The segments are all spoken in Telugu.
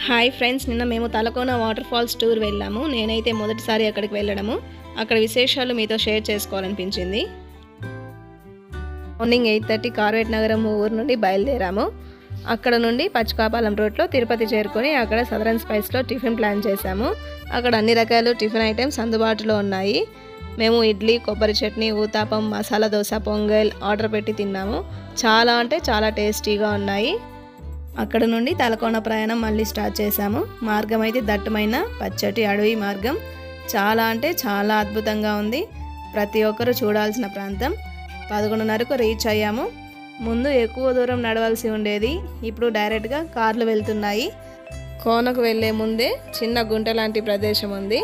హాయ్ ఫ్రెండ్స్, నిన్న మేము తలకోన వాటర్ ఫాల్స్ టూర్ వెళ్ళాము. నేనైతే మొదటిసారి అక్కడికి వెళ్ళడము, అక్కడ విశేషాలు మీతో షేర్ చేసుకోవాలనిపించింది. మార్నింగ్ 8:30 కార్వేట్ నగరం ఊరు నుండి బయలుదేరాము. అక్కడ నుండి పచ్చికాపాలెం రోడ్లో తిరుపతి చేరుకొని అక్కడ సదరన్ స్పైస్లో టిఫిన్ ప్లాన్ చేశాము. అక్కడ అన్ని రకాల టిఫిన్ ఐటమ్స్ అందుబాటులో ఉన్నాయి. మేము ఇడ్లీ, కొబ్బరి చట్నీ, ఊతాపం, మసాలా దోశ, పొంగల్ ఆర్డర్ పెట్టి తిన్నాము. చాలా అంటే చాలా టేస్టీగా ఉన్నాయి. అక్కడ నుండి తలకోన ప్రయాణం మళ్ళీ స్టార్ట్ చేశాము. మార్గం అయితే దట్టమైన పచ్చటి అడవి మార్గం. చాలా అంటే చాలా అద్భుతంగా ఉంది. ప్రతి ఒక్కరూ చూడాల్సిన ప్రాంతం. 11:30కు రీచ్ అయ్యాము. ముందు ఎక్కువ దూరం నడవాల్సి ఉండేది, ఇప్పుడు డైరెక్ట్గా కార్లు వెళ్తున్నాయి. కోనకు వెళ్ళే ముందే చిన్న గుంట లాంటి ప్రదేశం ఉంది.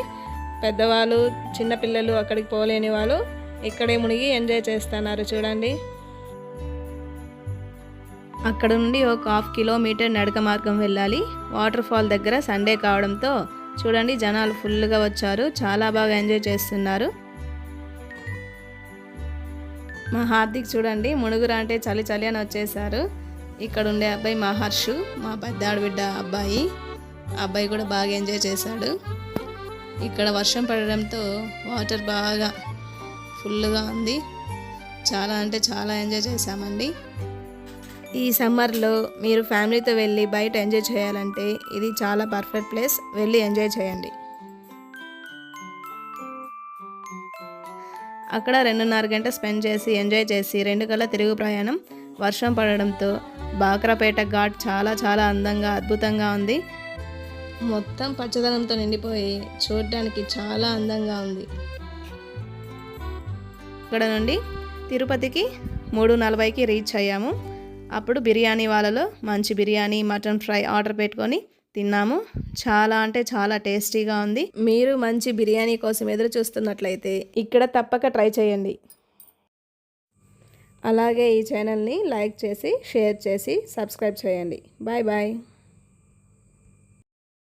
పెద్దవాళ్ళు, చిన్నపిల్లలు అక్కడికి పోలేని వాళ్ళు ఇక్కడే మునిగి ఎంజాయ్ చేస్తున్నారు చూడండి. అక్కడ నుండి ఒక 1/2 కిలోమీటర్ నడక మార్గం వెళ్ళాలి. వాటర్ ఫాల్ దగ్గర సండే కావడంతో చూడండి జనాలు ఫుల్గా వచ్చారు. చాలా బాగా ఎంజాయ్ చేస్తున్నారు. మా హార్దిక్ చూడండి మునుగురా అంటే చలి చలి అని వచ్చేసారు. ఇక్కడ ఉండే అబ్బాయి మా హర్షు, మా పెద్దాడు బిడ్డ అబ్బాయి. అబ్బాయి కూడా బాగా ఎంజాయ్ చేశాడు. ఇక్కడ వర్షం పడడంతో వాటర్ బాగా ఫుల్గా ఉంది. చాలా అంటే చాలా ఎంజాయ్ చేశామండి. ఈ సమ్మర్లో మీరు ఫ్యామిలీతో వెళ్ళి బయట ఎంజాయ్ చేయాలంటే ఇది చాలా పర్ఫెక్ట్ ప్లేస్. వెళ్ళి ఎంజాయ్ చేయండి. అక్కడ 2.5 గంట స్పెండ్ చేసి ఎంజాయ్ చేసి 2 గంటల తిరుగు ప్రయాణం. వర్షం పడడంతో బాక్రాపేట ఘాట్ చాలా చాలా అందంగా అద్భుతంగా ఉంది. మొత్తం పచ్చదనంతో నిండిపోయి చూడడానికి చాలా అందంగా ఉంది. ఇక్కడ నుండి తిరుపతికి 3:40కి రీచ్ అయ్యాము. అప్పుడు బిర్యానీ వాళ్ళలో మంచి బిర్యానీ, మటన్ ఫ్రై ఆర్డర్ పెట్టుకొని తిన్నాము. చాలా అంటే చాలా టేస్టీగా ఉంది. మీరు మంచి బిర్యానీ కోసం ఎదురు చూస్తున్నట్లయితే ఇక్కడ తప్పక ట్రై చేయండి. అలాగే ఈ ఛానల్ని లైక్ చేసి, షేర్ చేసి, సబ్స్క్రైబ్ చేయండి. Bye bye.